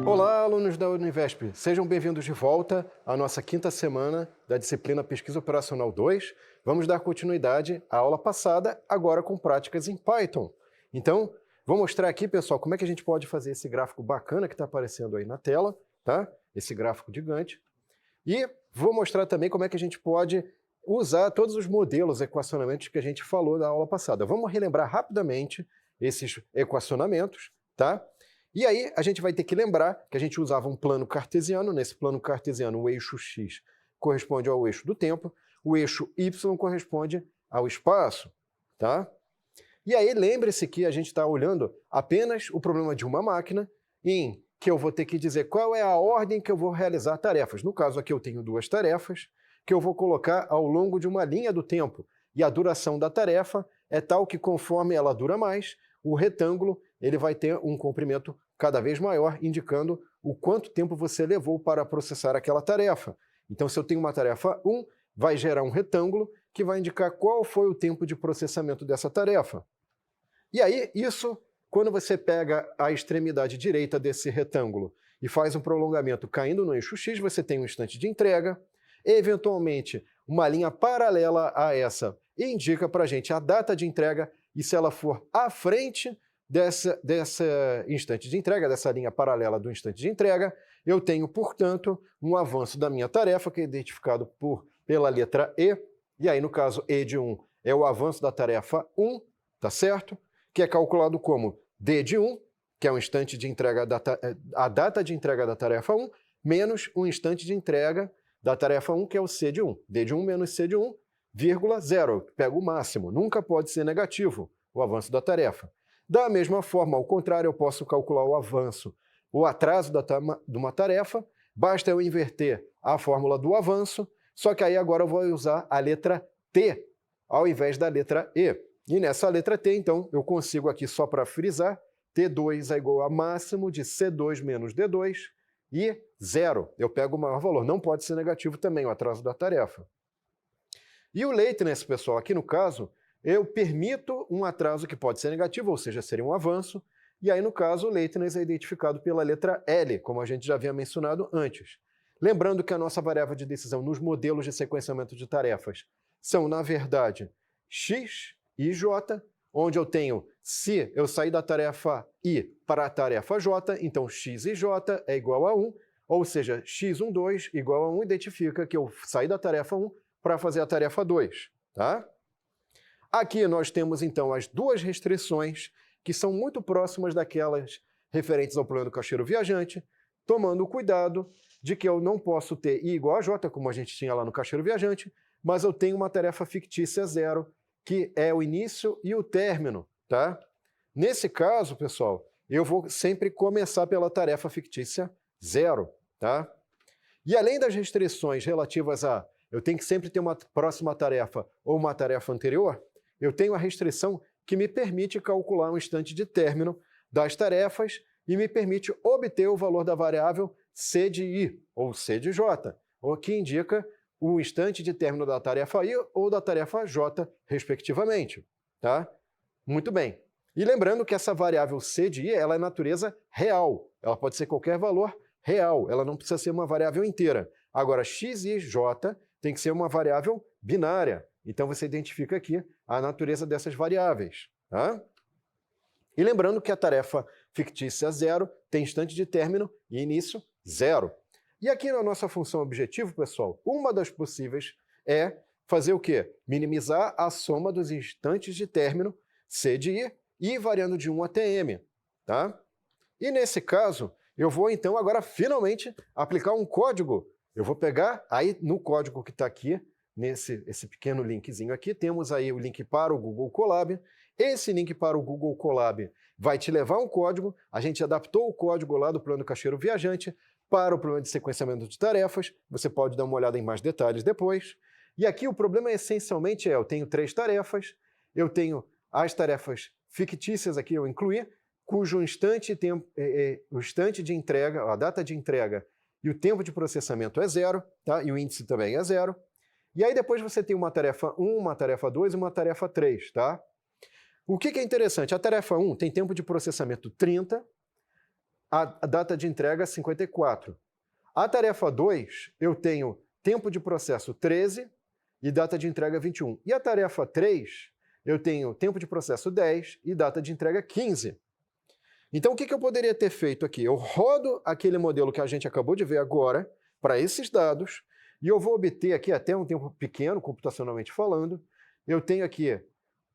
Olá, alunos da Univesp! Sejam bem-vindos de volta à nossa quinta semana da disciplina Pesquisa Operacional 2. Vamos dar continuidade à aula passada, agora com práticas em Python. Então, vou mostrar aqui, pessoal, como é que a gente pode fazer esse gráfico bacana que está aparecendo aí na tela, tá? Esse gráfico gigante. E vou mostrar também como é que a gente pode usar todos os modelos, equacionamentos que a gente falou na aula passada. Vamos relembrar rapidamente esses equacionamentos, tá? E aí a gente vai ter que lembrar que a gente usava um plano cartesiano. Nesse plano cartesiano, o eixo x corresponde ao eixo do tempo, o eixo y corresponde ao espaço, tá? E aí lembre-se que a gente está olhando apenas o problema de uma máquina em que eu vou ter que dizer qual é a ordem que eu vou realizar tarefas. No caso aqui eu tenho duas tarefas que eu vou colocar ao longo de uma linha do tempo. E a duração da tarefa é tal que conforme ela dura mais, o retângulo ele vai ter um comprimento cada vez maior, indicando o quanto tempo você levou para processar aquela tarefa. Então, se eu tenho uma tarefa 1, vai gerar um retângulo que vai indicar qual foi o tempo de processamento dessa tarefa. E aí, isso, quando você pega a extremidade direita desse retângulo e faz um prolongamento caindo no eixo X, você tem um instante de entrega, e, eventualmente, uma linha paralela a essa indica para a gente a data de entrega, e se ela for à frente dessa instante de entrega, dessa linha paralela do instante de entrega, eu tenho, portanto, um avanço da minha tarefa, que é identificado pela letra E, e aí, no caso, E de 1 é o avanço da tarefa 1, tá certo? Que é calculado como D de 1, que é o instante de entrega a data de entrega da tarefa 1, menos o instante de entrega da tarefa 1, que é o C de 1. D de 1 menos C de 1, vírgula 0. Pega o máximo. Nunca pode ser negativo o avanço da tarefa. Da mesma forma, ao contrário, eu posso calcular o avanço, o atraso de uma tarefa, basta eu inverter a fórmula do avanço, só que aí agora eu vou usar a letra T ao invés da letra E. E nessa letra T, então, eu consigo aqui, só para frisar, T2 é igual a máximo de C2 menos D2 e 0. Eu pego o maior valor. Não pode ser negativo também o atraso da tarefa. E o lateness, pessoal, aqui no caso, eu permito um atraso que pode ser negativo, ou seja, seria um avanço, e aí, no caso, o lateness é identificado pela letra L, como a gente já havia mencionado antes. Lembrando que a nossa variável de decisão nos modelos de sequenciamento de tarefas são, na verdade, x e j, onde eu tenho, se eu sair da tarefa I para a tarefa j, então x e j é igual a 1, ou seja, x12 igual a 1 identifica que eu saí da tarefa 1 para fazer a tarefa 2, tá? Aqui nós temos, então, as duas restrições que são muito próximas daquelas referentes ao plano do caixeiro viajante, tomando cuidado de que eu não posso ter I igual a J, como a gente tinha lá no caixeiro viajante, mas eu tenho uma tarefa fictícia 0, que é o início e o término, tá? Nesse caso, pessoal, eu vou sempre começar pela tarefa fictícia 0, tá? E além das restrições relativas a eu tenho que sempre ter uma próxima tarefa ou uma tarefa anterior, eu tenho a restrição que me permite calcular um instante de término das tarefas e me permite obter o valor da variável C de I, ou C de J, o que indica o instante de término da tarefa I ou da tarefa J, respectivamente. Tá? Muito bem. E lembrando que essa variável C de I ela é natureza real. Ela pode ser qualquer valor real, ela não precisa ser uma variável inteira. Agora, x e j tem que ser uma variável binária. Então, você identifica aqui a natureza dessas variáveis. Tá? E lembrando que a tarefa fictícia 0 tem instante de término e início 0. E aqui na nossa função objetivo, pessoal, uma das possíveis é fazer o quê? Minimizar a soma dos instantes de término C de I e variando de 1 até M. Tá? E nesse caso, eu vou então agora finalmente aplicar um código. Eu vou pegar aí no código que está aqui, esse pequeno linkzinho aqui, temos aí o link para o Google Colab. Esse link para o Google Colab vai te levar um código. A gente adaptou o código lá do plano caixeiro viajante para o plano de sequenciamento de tarefas. Você pode dar uma olhada em mais detalhes depois. E aqui o problema essencialmente eu tenho 3 tarefas, eu tenho as tarefas fictícias aqui, eu incluí, cujo instante de entrega, a data de entrega e o tempo de processamento é 0, tá? E o índice também é 0. E aí depois você tem uma tarefa 1, uma tarefa 2 e uma tarefa 3, tá? O que é interessante? A tarefa 1 tem tempo de processamento 30, a data de entrega 54. A tarefa 2, eu tenho tempo de processo 13 e data de entrega 21. E a tarefa 3, eu tenho tempo de processo 10 e data de entrega 15. Então, o que eu poderia ter feito aqui? Eu rodo aquele modelo que a gente acabou de ver agora para esses dados e eu vou obter aqui até um tempo pequeno, computacionalmente falando. Eu tenho aqui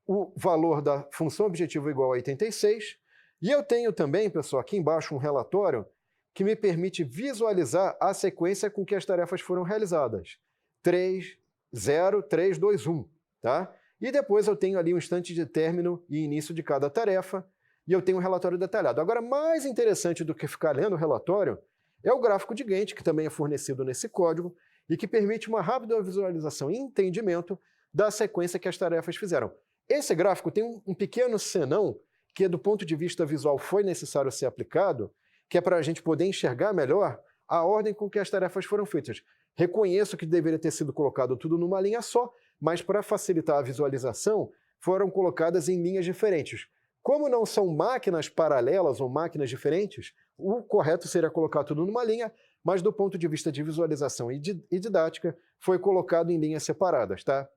o valor da função objetivo igual a 86 e eu tenho também, pessoal, aqui embaixo um relatório que me permite visualizar a sequência com que as tarefas foram realizadas. 3, 0, 3, 2, 1, tá? E depois eu tenho ali um instante de término e início de cada tarefa, e eu tenho um relatório detalhado. Agora, mais interessante do que ficar lendo o relatório é o gráfico de Gantt, que também é fornecido nesse código, e que permite uma rápida visualização e entendimento da sequência que as tarefas fizeram. Esse gráfico tem um pequeno senão que, do ponto de vista visual, foi necessário ser aplicado, que é para a gente poder enxergar melhor a ordem com que as tarefas foram feitas. Reconheço que deveria ter sido colocado tudo numa linha só, mas para facilitar a visualização, foram colocadas em linhas diferentes. Como não são máquinas paralelas ou máquinas diferentes, o correto seria colocar tudo numa linha, mas do ponto de vista de visualização e didática, foi colocado em linhas separadas, tá?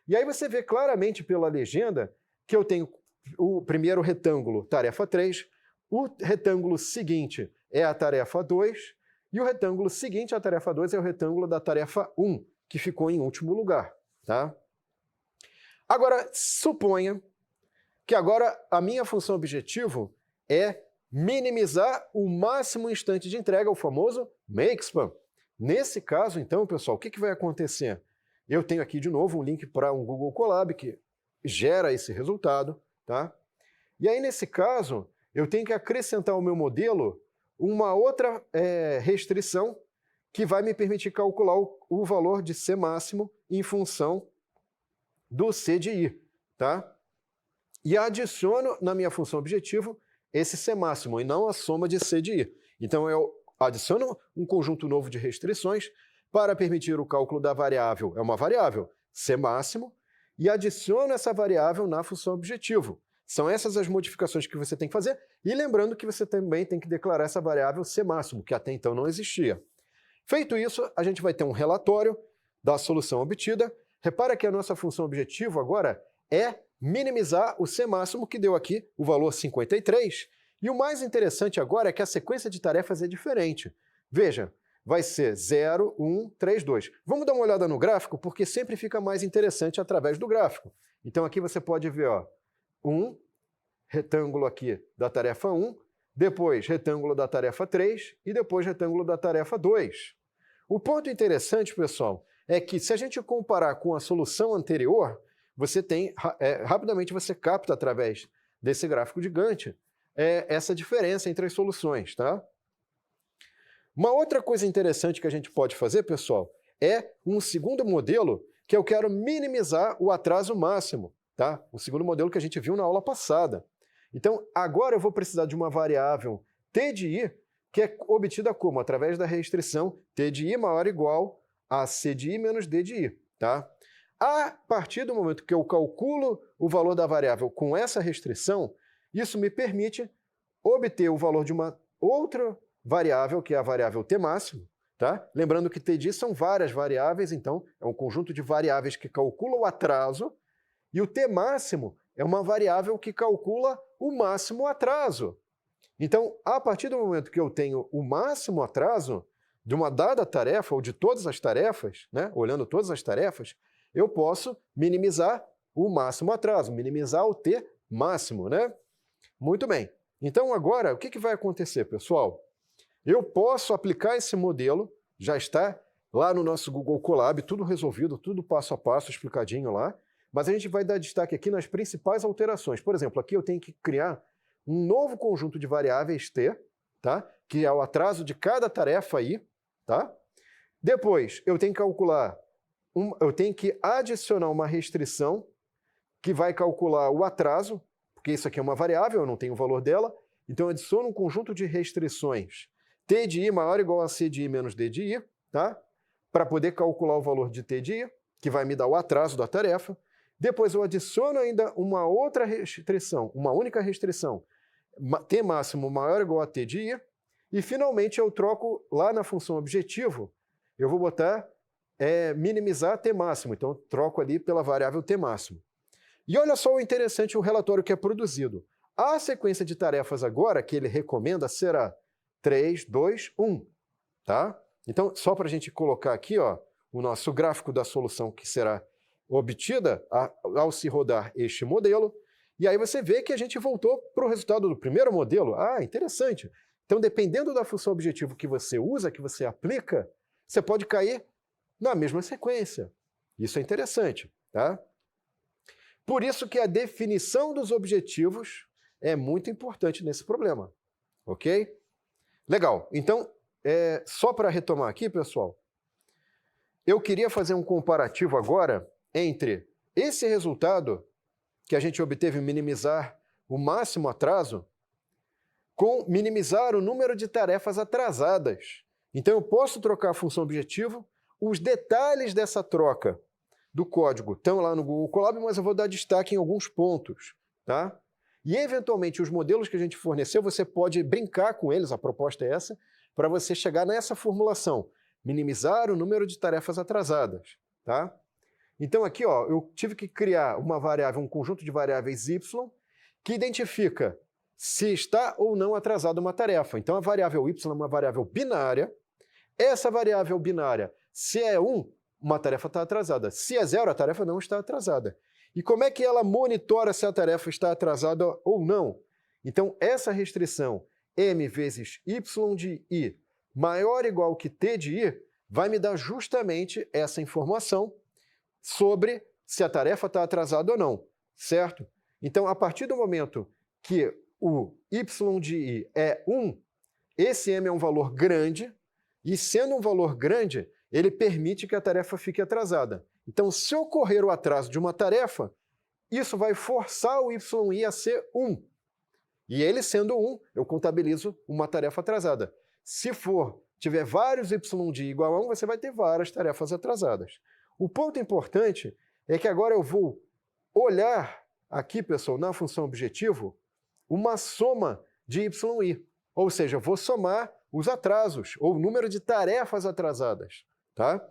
E aí você vê claramente pela legenda que eu tenho o primeiro retângulo, tarefa 3, o retângulo seguinte é a tarefa 2, e o retângulo seguinte à tarefa 2 é o retângulo da tarefa 1, que ficou em último lugar, tá? Agora, suponha que agora a minha função objetivo é minimizar o máximo instante de entrega, o famoso makespan. Nesse caso, então, pessoal, o que vai acontecer? Eu tenho aqui, de novo, um link para um Google Colab que gera esse resultado, tá? E aí, nesse caso, eu tenho que acrescentar ao meu modelo uma outra restrição que vai me permitir calcular o valor de C máximo em função do C de I, tá? E adiciono na minha função objetivo esse C máximo e não a soma de C de I. Então eu adiciono um conjunto novo de restrições para permitir o cálculo da variável, é uma variável, C máximo, e adiciono essa variável na função objetivo. São essas as modificações que você tem que fazer, e lembrando que você também tem que declarar essa variável C máximo, que até então não existia. Feito isso, a gente vai ter um relatório da solução obtida. Repara que a nossa função objetivo agora é minimizar o C máximo, que deu aqui o valor 53, e o mais interessante agora é que a sequência de tarefas é diferente. Veja, vai ser 0, 1, 3, 2. Vamos dar uma olhada no gráfico, porque sempre fica mais interessante através do gráfico. Então aqui você pode ver, ó, um retângulo aqui da tarefa 1, depois retângulo da tarefa 3 e depois retângulo da tarefa 2. O ponto interessante, pessoal, é que se a gente comparar com a solução anterior, você tem, rapidamente você capta através desse gráfico de Gantt essa diferença entre as soluções, tá? Uma outra coisa interessante que a gente pode fazer, pessoal, é um segundo modelo que eu quero minimizar o atraso máximo, tá? O segundo modelo que a gente viu na aula passada. Então, agora eu vou precisar de uma variável T de I, que é obtida como? Através da restrição T de I maior ou igual a C de I menos D de I, tá? A partir do momento que eu calculo o valor da variável com essa restrição, isso me permite obter o valor de uma outra variável, que é a variável T máximo, tá? Lembrando que T de I são várias variáveis, então é um conjunto de variáveis que calcula o atraso, e o T máximo é uma variável que calcula o máximo atraso. Então, a partir do momento que eu tenho o máximo atraso de uma dada tarefa, ou de todas as tarefas, né? Olhando todas as tarefas, eu posso minimizar o máximo atraso, minimizar o T máximo, né? Muito bem. Então, agora, o que vai acontecer, pessoal? Eu posso aplicar esse modelo, já está lá no nosso Google Colab, tudo resolvido, tudo passo a passo, explicadinho lá, mas a gente vai dar destaque aqui nas principais alterações. Por exemplo, aqui eu tenho que criar um novo conjunto de variáveis T, tá? Que é o atraso de cada tarefa aí, tá? Depois, eu tenho que calcular, eu tenho que adicionar uma restrição que vai calcular o atraso, porque isso aqui é uma variável, eu não tenho o valor dela, então eu adiciono um conjunto de restrições T de I maior ou igual a C de I menos D de I, tá? Para poder calcular o valor de T de I. que vai me dar o atraso da tarefa. Depois eu adiciono ainda uma outra restrição, uma única restrição, t máximo maior ou igual a t de i, e finalmente eu troco lá na função objetivo, eu vou botar minimizar t máximo, então eu troco ali pela variável t máximo. E olha só o interessante, o relatório que é produzido. A sequência de tarefas agora que ele recomenda será 3, 2, 1. Tá? Então, só para a gente colocar aqui ó, o nosso gráfico da solução que será obtida ao se rodar este modelo, e aí você vê que a gente voltou para o resultado do primeiro modelo. Ah, interessante. Então, dependendo da função objetivo que você usa, que você aplica, você pode cair na mesma sequência. Isso é interessante, tá? Por isso que a definição dos objetivos é muito importante nesse problema, ok? Legal. Então, só para retomar aqui, pessoal, eu queria fazer um comparativo agora entre esse resultado que a gente obteve minimizar o máximo atraso com minimizar o número de tarefas atrasadas. Então, eu posso trocar a função objetivo, os detalhes dessa troca do código estão lá no Google Colab, mas eu vou dar destaque em alguns pontos, tá? E, eventualmente, os modelos que a gente forneceu, você pode brincar com eles, a proposta é essa, para você chegar nessa formulação, minimizar o número de tarefas atrasadas, tá? Então, aqui, ó, eu tive que criar uma variável, um conjunto de variáveis y, que identifica se está ou não atrasada uma tarefa. Então, a variável y é uma variável binária. Essa variável binária, se é 1, uma tarefa está atrasada. Se é 0, a tarefa não está atrasada. E como é que ela monitora se a tarefa está atrasada ou não? Então, essa restrição m vezes y de i maior ou igual que t de i vai me dar justamente essa informação sobre se a tarefa está atrasada ou não, certo? Então, a partir do momento que o y de i é 1, esse m é um valor grande, e sendo um valor grande, ele permite que a tarefa fique atrasada. Então, se ocorrer o atraso de uma tarefa, isso vai forçar o yi a ser 1. E ele sendo 1, eu contabilizo uma tarefa atrasada. Se tiver vários y de i igual a 1, você vai ter várias tarefas atrasadas. O ponto importante é que agora eu vou olhar aqui, pessoal, na função objetivo, uma soma de yi. Ou seja, eu vou somar os atrasos, ou o número de tarefas atrasadas. Tá?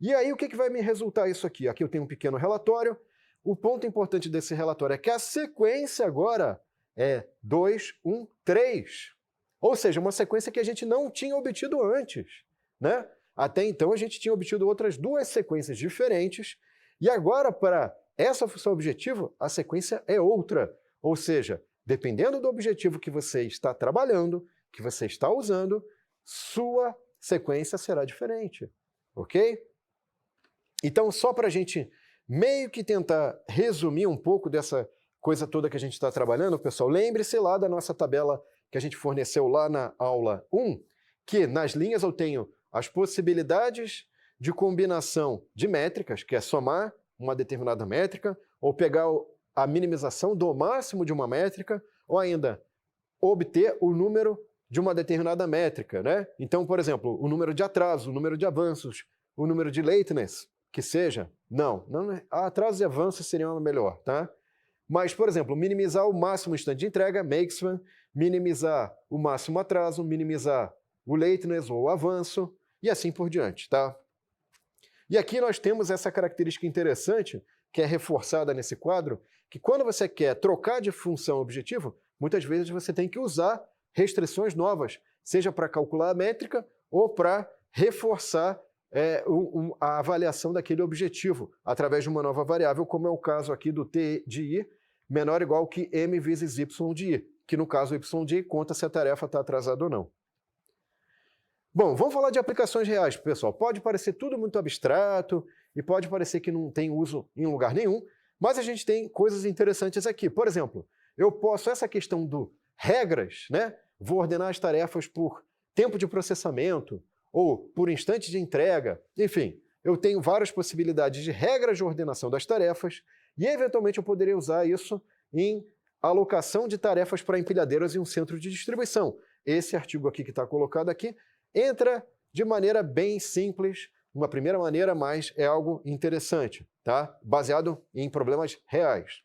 E aí, o que vai me resultar isso aqui? Aqui eu tenho um pequeno relatório. O ponto importante desse relatório é que a sequência agora é 2, 1, 3. Ou seja, uma sequência que a gente não tinha obtido antes, né? Até então, a gente tinha obtido outras duas sequências diferentes, e agora, para essa função objetivo, a sequência é outra. Ou seja, dependendo do objetivo que você está trabalhando, que você está usando, sua sequência será diferente, ok? Então, só para a gente meio que tentar resumir um pouco dessa coisa toda que a gente está trabalhando, pessoal, lembre-se lá da nossa tabela que a gente forneceu lá na aula 1, que nas linhas eu tenho as possibilidades de combinação de métricas, que é somar uma determinada métrica, ou pegar a minimização do máximo de uma métrica, ou ainda obter o número de uma determinada métrica, né? Então, por exemplo, o número de atrasos, o número de avanços, o número de lateness, que seja. Não, atrasos e avanços seriam melhor, tá? Mas, por exemplo, minimizar o máximo instante de entrega, makespan, minimizar o máximo atraso, minimizar o lateness ou o avanço, e assim por diante, tá? E aqui nós temos essa característica interessante, que é reforçada nesse quadro, que quando você quer trocar de função objetivo, muitas vezes você tem que usar restrições novas, seja para calcular a métrica ou para reforçar a avaliação daquele objetivo, através de uma nova variável, como é o caso aqui do t de i menor ou igual que m vezes y de i, que no caso y de i conta se a tarefa está atrasada ou não. Bom, vamos falar de aplicações reais, pessoal. Pode parecer tudo muito abstrato e pode parecer que não tem uso em lugar nenhum, mas a gente tem coisas interessantes aqui. Por exemplo, eu posso, essa questão do regras, né? Vou ordenar as tarefas por tempo de processamento ou por instante de entrega. Enfim, eu tenho várias possibilidades de regras de ordenação das tarefas e, eventualmente, eu poderia usar isso em alocação de tarefas para empilhadeiras em um centro de distribuição. Esse artigo aqui que está colocado aqui entra de maneira bem simples uma primeira maneira, mas é algo interessante, tá? Baseado em problemas reais.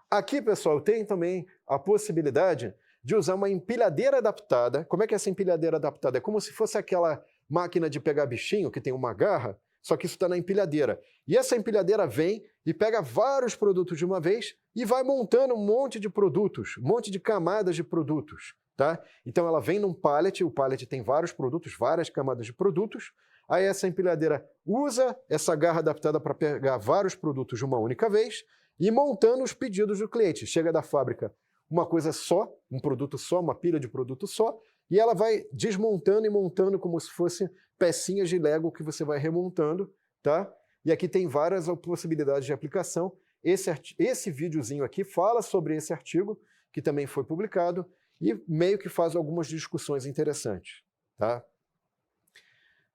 Aqui, pessoal, tem também a possibilidade de usar uma empilhadeira adaptada. Como é que é essa empilhadeira adaptada? É como se fosse aquela máquina de pegar bichinho que tem uma garra, só que isso está na empilhadeira. E essa empilhadeira vem e pega vários produtos de uma vez e vai montando um monte de produtos, um monte de camadas de produtos, tá? Então ela vem num pallet, o pallet tem vários produtos, várias camadas de produtos. Aí essa empilhadeira usa essa garra adaptada para pegar vários produtos de uma única vez e montando os pedidos do cliente. Chega da fábrica uma coisa só, um produto só, uma pilha de produto só, e ela vai desmontando e montando como se fossem pecinhas de Lego que você vai remontando, tá? E aqui tem várias possibilidades de aplicação. Esse videozinho aqui fala sobre esse artigo, que também foi publicado, e meio que faz algumas discussões interessantes, tá?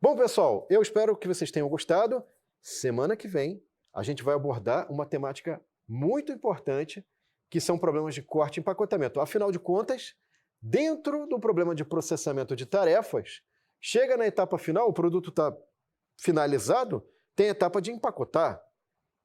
Bom, pessoal, eu espero que vocês tenham gostado. Semana que vem, a gente vai abordar uma temática muito importante, que são problemas de corte e empacotamento. Afinal de contas, dentro do problema de processamento de tarefas, chega na etapa final, o produto está finalizado, tem a etapa de empacotar.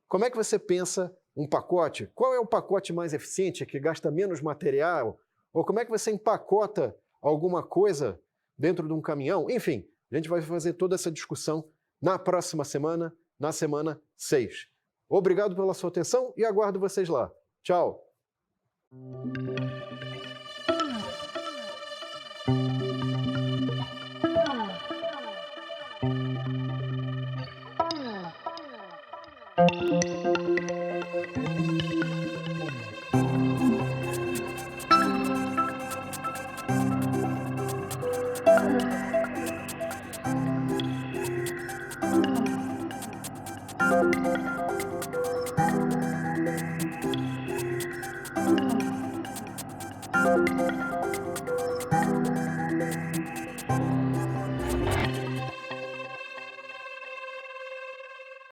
Como é que você pensa um pacote? Qual é o pacote mais eficiente, que gasta menos material? Ou como é que você empacota alguma coisa dentro de um caminhão? Enfim, a gente vai fazer toda essa discussão na próxima semana, na semana 6. Obrigado pela sua atenção e aguardo vocês lá. Tchau!